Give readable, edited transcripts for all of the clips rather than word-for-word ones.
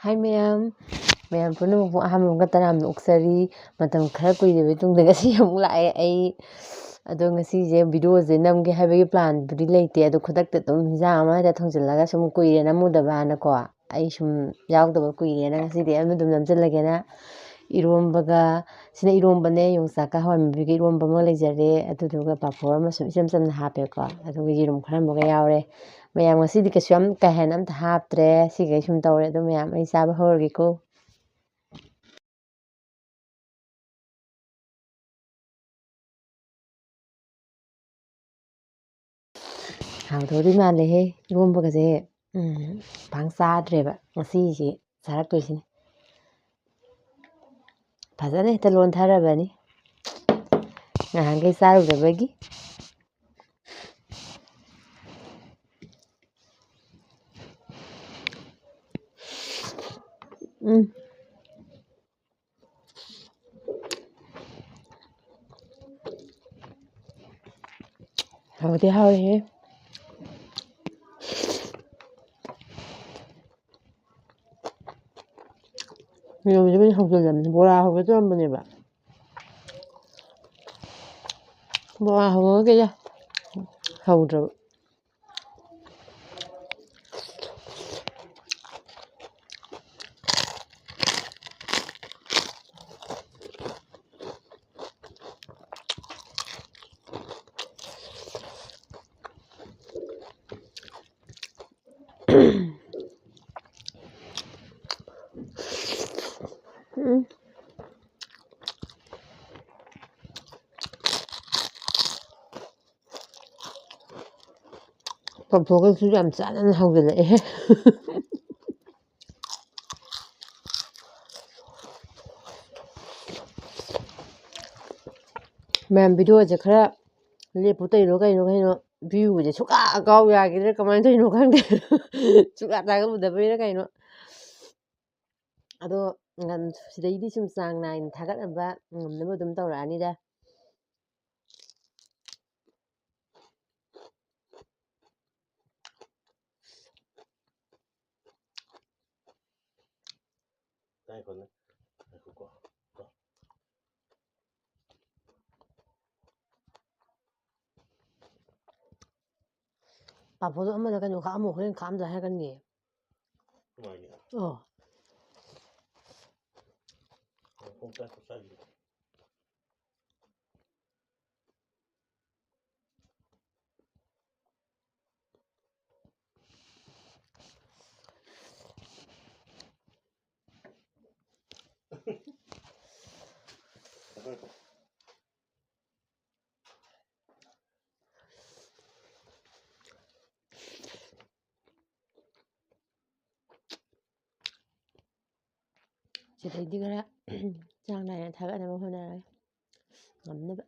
Hai ma'am, ma'am ꯄꯨꯝꯅꯃꯛꯄꯨ ꯑꯍꯥꯟꯕ ꯑꯃꯨꯛꯀ ꯇꯔꯥꯝꯅ ꯑꯣꯛꯆꯔꯤ. ꯃꯇꯝ ꯈꯔ ꯀꯨꯏꯔꯕꯩ ꯇꯨꯡꯗ ꯉꯁꯤ ꯑꯃꯨꯛ ꯂꯥꯛꯑꯦ ꯑꯩ. ꯑꯗꯣ ꯉꯁꯤꯁꯦ ꯚꯤꯗꯤꯑꯣꯁꯦ ꯅꯝꯒꯦ ꯍꯥꯏꯕꯒꯤ ꯄ꯭ꯂꯥꯟꯕꯨꯗꯤ ꯂꯩꯇꯦ. ꯑꯗꯣ ꯈꯨꯗꯛꯇ ꯑꯗꯨꯝ ꯍꯤꯟꯖꯥꯡ ꯑꯃ ꯍꯦꯛꯇ ꯊꯣꯡꯖꯤꯜꯂꯒ ꯁꯨꯝ ꯀꯨꯏꯔꯦ ꯅꯝꯃꯨꯗꯕꯅꯀꯣ. ꯑꯩ ꯁꯨꯝ ꯌꯥꯎꯗꯕ ꯀꯨꯏꯔꯦꯅ ꯉꯁꯤꯗꯤ ꯑꯗꯨꯝ ꯅꯝꯁꯤꯜꯂꯒꯦꯅ ꯏꯔꯣꯝꯕꯒ ꯁꯤꯅ ꯏꯔꯣꯝꯕꯅꯦ, ꯌꯣꯡꯆꯥꯛꯀ ꯍꯋꯥꯏ ꯃꯨꯕꯤꯒ ꯏꯔꯣꯝꯕ ꯑꯃ ꯂꯩꯖꯔꯦ. ꯑꯗꯨꯗꯨꯒ ꯄꯥꯐꯣꯔ ꯑꯃ ꯁꯨꯝ ꯏꯆꯝ ꯆꯝꯅ ꯍꯥꯞꯄꯦꯀꯣ. ꯑꯗꯨꯒ ꯌꯦꯔꯨꯝ ꯈꯔ ꯑꯃꯒ ꯌꯥꯎꯔꯦ. ꯃꯌꯥꯝ ꯉꯁꯤꯗꯤ ꯀꯩꯁꯨ ꯌꯥꯝ ꯀꯥ ꯍꯦꯟꯅ ꯑꯝꯇ ꯍꯥꯞꯇ꯭ꯔꯦ. ꯁꯤꯈꯩ ꯁꯨꯝ ꯇꯧꯔꯦ. ꯑꯗꯣ ꯃꯌꯥꯝ ꯑꯩ ꯆꯥꯕ ꯍꯧꯔꯒꯦꯀꯣ. ꯍꯥꯎꯗꯧꯗꯤ ꯃꯥꯜꯂꯦꯍꯦ. ꯏꯔꯣꯝꯕꯒꯁꯦ ꯄꯥꯡ ꯆꯥꯗ꯭ꯔꯦꯕ. ꯉꯁꯤꯁꯤ ꯆꯥꯔꯛꯇꯣꯏꯁꯤꯅꯦ. ꯐꯖꯅ ꯍꯦꯛꯇ ꯂꯣꯟꯊꯔꯕꯅꯤ ꯅꯍꯥꯟꯈꯩ ꯆꯥꯔꯨꯗꯕꯒꯤ. ꯍꯥꯎꯗꯤ ꯍꯥꯎꯋꯦꯍꯦ. ꯌꯦꯔꯨꯝꯁꯤꯕꯨꯗꯤ ꯍꯧꯖꯤꯜꯂꯝꯕꯅꯤ. ꯕꯣꯔꯥ ꯍꯧꯒꯦ ꯇꯧꯔꯝꯕꯅꯦꯕ. ꯕꯣꯔꯥ ꯍꯧꯔꯒꯦꯗ ꯍꯧꯗ꯭ꯔꯕ. ꯄꯥꯐꯣꯔꯒꯁꯨ ꯌꯥꯝ ꯆꯥꯟꯅꯅ ꯍꯧꯖꯤꯜꯂꯛꯑꯦꯍꯦ. ꯃꯌꯥꯝ ꯚꯤꯗꯤꯑꯣꯁꯦ ꯈꯔ ꯂꯦꯞꯄꯨ ꯇꯩꯔꯣ ꯀꯩꯅꯣ ꯚ꯭ꯌꯨꯁꯦ ꯁꯨꯛꯀꯥꯎ ꯌꯥꯈꯤꯗ꯭ꯔꯦ. ꯀꯃꯥꯏꯅ ꯇꯧꯔꯤꯅꯣ ꯈꯪꯗꯦ. ꯁꯨꯛꯀꯥ ꯊꯥꯒꯠꯂꯨꯗꯕꯩꯔꯥ ꯀꯩꯅꯣ. ꯑꯗꯣ ꯁꯤꯗꯩꯗꯤ ꯁꯨꯝ ꯆꯥꯡ ꯅꯥꯏꯅ ꯊꯥꯒꯠꯅꯕ ꯉꯝꯅꯕ ꯑꯗꯨꯝ ꯇꯧꯔꯛꯑꯅꯤꯗ. ꯄꯥꯐꯣꯔꯗꯣ ꯑꯃꯗ ꯀꯩꯅꯣ ꯈꯥꯛꯑꯝꯃꯣ. ꯍꯣꯔꯦꯟ ꯈꯥꯛꯑꯝꯗ ꯍꯥꯏꯔꯛꯀꯅꯤꯌꯦ. ꯁꯤꯗꯩꯗꯤ ꯈꯔ ꯆꯥꯡ ꯅꯥꯏꯅ ꯊꯥꯒꯠꯅꯕ ꯍꯣꯠꯅꯔꯒꯦ ꯉꯝꯅꯕ.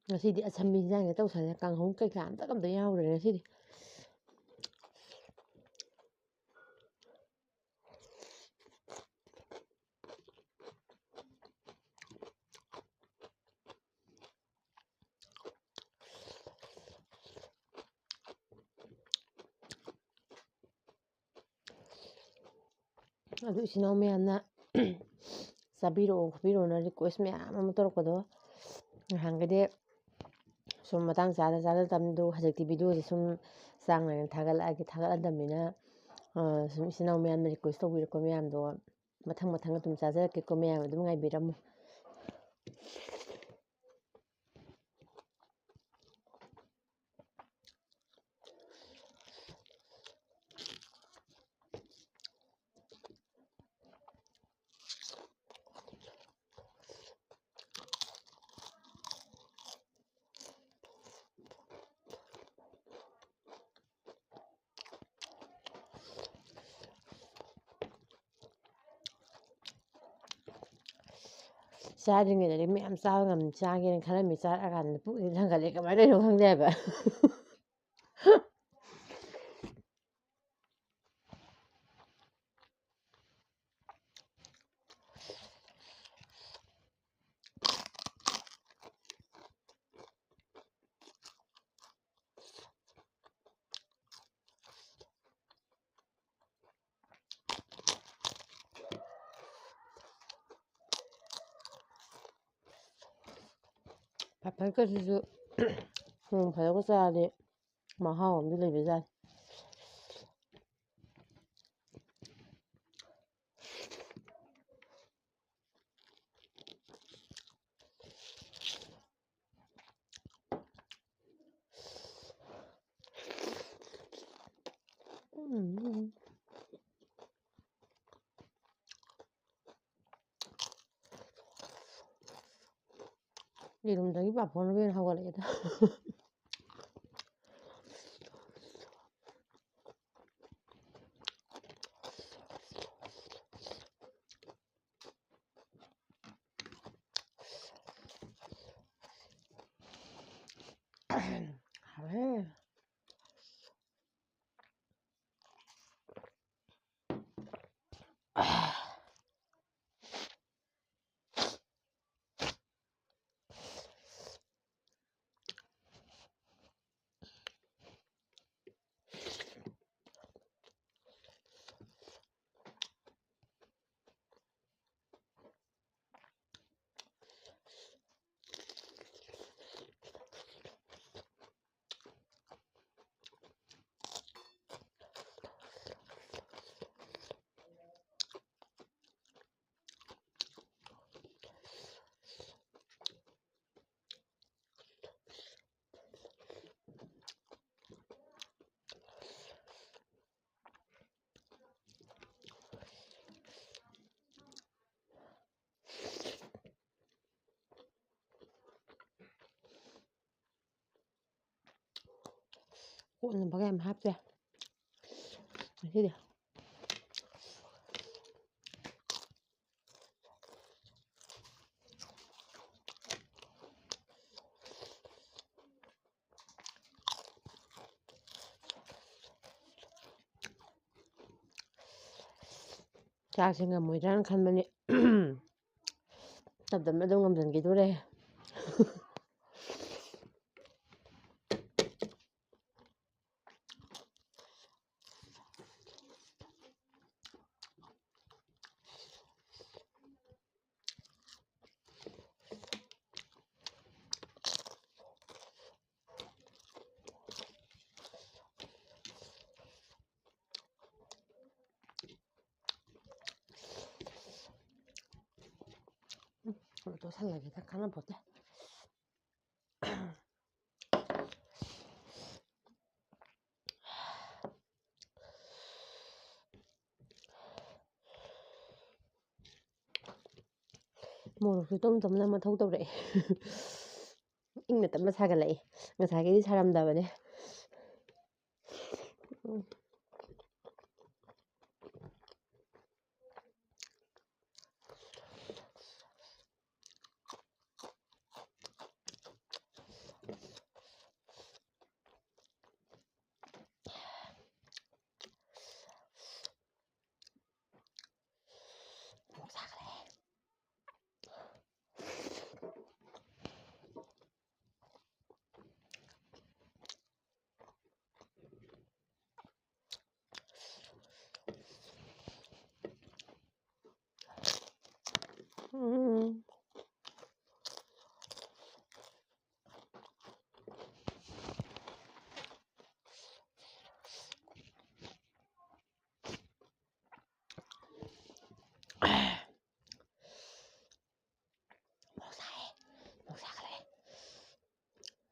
ꯉꯁꯤꯗꯤ ꯑꯁꯝꯕꯤ ꯍꯤꯟꯖꯥꯡꯁꯦ ꯇꯧꯁꯜꯂꯦ. ꯀꯥꯡꯍꯧ ꯀꯩꯀꯥ ꯑꯝꯇ ꯌꯥꯎꯗ꯭ꯔꯦ ꯉꯁꯤꯗꯤ. ꯑꯗꯨ ꯏꯆꯤꯟ ꯏꯅꯥꯎ ꯃꯌꯥꯝꯅ ꯆꯥꯕꯤꯔꯛꯑꯣ ꯈꯣꯠꯄꯤꯔꯛꯑꯣꯅ ꯔꯤꯀ꯭ꯋꯦꯁ ꯃꯌꯥꯝ ꯑꯃ ꯇꯧꯔꯛꯄꯗꯣ ꯅꯍꯥꯟꯒꯩꯗꯤ ꯁꯨꯝ ꯃꯇꯥꯡ ꯆꯥꯗꯕꯅꯤꯗꯣ. ꯍꯧꯖꯤꯛꯇꯤ ꯚꯤꯗꯤꯑꯣꯁꯦ ꯁꯨꯝ ꯆꯥꯡ ꯅꯥꯏꯅ ꯊꯥꯒꯠꯂꯛꯑꯗꯕꯅꯤꯅ ꯁꯨꯝ ꯏꯆꯤꯟ ꯏꯅꯥꯎ ꯃꯌꯥꯝꯅ ꯔꯤꯀ꯭ꯋꯦꯁ ꯇꯧꯕꯤꯔꯛꯄ ꯃꯌꯥꯝꯗꯣ ꯃꯊꯪ ꯑꯗꯨꯝ ꯆꯥꯖꯔꯛꯀꯦꯀꯣ. ꯃꯌꯥꯝ ꯑꯗꯨꯝ ꯉꯥꯏꯕꯤꯔꯝꯃꯨ. ꯆꯥꯗ꯭ꯔꯤꯉꯩꯗꯗꯤ ꯃꯌꯥꯝ ꯆꯥꯕ ꯆꯥꯒꯦꯅ ꯈꯜꯂꯝꯃꯤ, ꯆꯥꯔꯛꯑꯀꯥꯟꯗ ꯄꯨꯛꯁꯦ ꯊꯟꯒꯠꯂꯦ, ꯀꯃꯥꯏꯅ ꯇꯧꯔꯤꯅꯣ ꯈꯪꯗꯦ ꯍꯥꯏꯕ. ꯄꯥꯐꯔꯀꯁꯤꯁꯨ ꯅꯣꯡ ꯐꯥꯗꯣꯛꯀ ꯆꯥꯔꯗꯤ ꯃꯍꯥꯎ ꯑꯃꯗꯤ ꯂꯩꯕꯖꯥꯠꯅꯤ. ꯌꯦꯔꯨꯝꯗꯒꯤ ꯄꯥꯐꯣꯔꯅꯕꯨ ꯍꯦꯟꯅ ꯍꯧꯒꯠꯂꯛꯑꯦꯗ. ꯍꯥꯎꯋꯦ. ꯀꯣꯠꯅꯕꯒ ꯌꯥꯝ ꯍꯥꯞꯇꯦ ꯉꯁꯤꯗꯤ. ꯆꯥꯛꯁꯦ ꯉꯝꯃꯣꯏꯗ꯭ꯔꯥꯅ ꯈꯟꯕꯅꯤ. ꯇꯞ ꯇꯞꯅ ꯑꯗꯨꯝ ꯉꯝꯁꯤꯟꯈꯤꯗꯣꯔꯦ. ꯇꯣꯠꯁꯜꯂꯒꯦꯗ ꯀꯥꯟꯅꯄꯣꯠꯇꯦ. ꯃꯣꯔꯣꯛꯁꯨ ꯇꯞ ꯇꯞꯅ ꯃꯊꯧ ꯇꯧꯔꯛꯑꯦ. ꯏꯪꯅ ꯇꯞꯅ ꯁꯥꯒꯠꯂꯛꯏ. ꯉꯁꯥꯏꯒꯩꯗꯤ ꯁꯥꯔꯝꯗꯕꯅꯦ.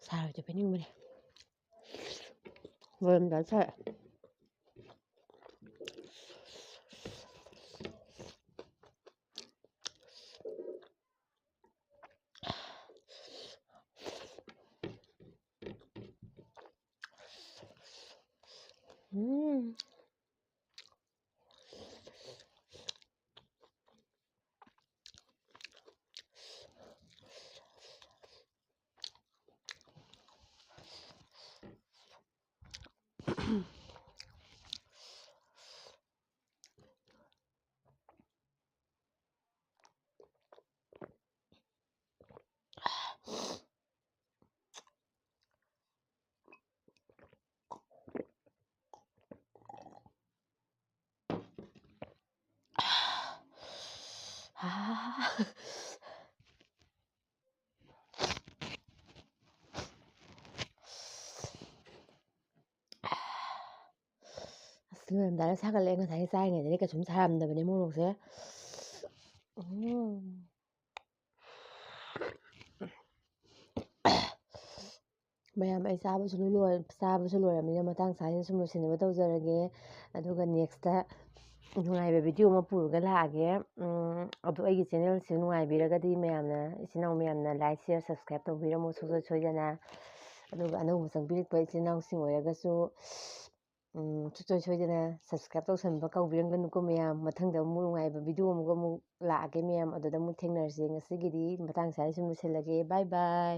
ꯁꯥꯔꯣꯏꯗ ꯄꯤꯅꯤꯡꯕꯅꯦ. ꯂꯣꯏꯔꯝꯗꯥꯏ ꯁꯥꯔꯛꯑꯦ. ꯂꯣꯏꯔꯝꯗꯥꯏꯗ ꯁꯥꯒꯠꯂꯛꯑꯦ. ꯉꯁꯥꯏ ꯆꯥꯔꯤꯉꯩꯗꯗꯤ ꯀꯩꯁꯨꯝ ꯁꯥꯔꯝꯗꯕꯅꯦ ꯃꯣꯔꯣꯛꯁꯦ. ꯃꯌꯥꯝ ꯑꯩ ꯆꯥꯕꯁꯨ ꯂꯣꯏꯔꯕꯅꯤꯅ ꯃꯇꯥꯡ ꯆꯥꯁꯤꯗ ꯁꯨꯝ ꯂꯣꯏꯁꯤꯟꯅꯕ ꯇꯧꯖꯔꯒꯦ. ꯑꯗꯨꯒ ꯅꯦꯛꯁꯇ ꯅꯨꯡꯉꯥꯏꯕ ꯚꯤꯗꯤꯑꯣ ꯑꯃ ꯄꯨꯔꯒ ꯂꯥꯛꯑꯒꯦ. ꯑꯗꯣ ꯑꯩꯒꯤ ꯆꯦꯅꯦꯜꯁꯦ ꯅꯨꯡꯉꯥꯏꯕꯤꯔꯒꯗꯤ ꯃꯌꯥꯝꯅ ꯏꯆꯤꯟ ꯏꯅꯥꯎ ꯃꯌꯥꯝꯅ ꯂꯥꯏꯛ ꯁꯤꯌꯔ ꯁꯕꯁꯀ꯭ꯔꯥꯏꯕ ꯇꯧꯕꯤꯔꯝꯃꯣ ꯁꯨꯡꯁꯣꯏ ꯁꯣꯏꯗꯅ. ꯑꯗꯨꯒ ꯑꯅꯧꯕ ꯆꯪꯕꯤꯔꯛꯄ ꯏꯆꯤꯟ ꯏꯅꯥꯎꯁꯤꯡ ꯑꯣꯏꯔꯒꯁꯨ ꯁꯨꯡꯁꯣꯏ ꯁꯣꯏꯗꯅ ꯁꯕꯁꯀ꯭ꯔꯥꯏꯕ ꯇꯧꯁꯟꯕ ꯀꯧꯕꯤꯔꯝꯒꯅꯨꯀꯣ ꯃꯌꯥꯝ. ꯃꯊꯪꯗ ꯑꯃꯨꯛ ꯅꯨꯡꯉꯥꯏꯕ ꯚꯤꯗꯤꯑꯣ ꯑꯃꯨꯛ ꯂꯥꯛꯑꯒꯦ ꯃꯌꯥꯝ. ꯑꯗꯨꯗ ꯑꯃꯨꯛ ꯊꯦꯡꯅꯔꯁꯤ. ꯉꯁꯤꯒꯤꯗꯤ ꯃꯇꯥꯡ ꯆꯥꯗ ꯁꯨꯝ ꯂꯣꯏꯁꯤꯜꯂꯒꯦ. ꯕꯥꯏ ꯕꯥꯏ.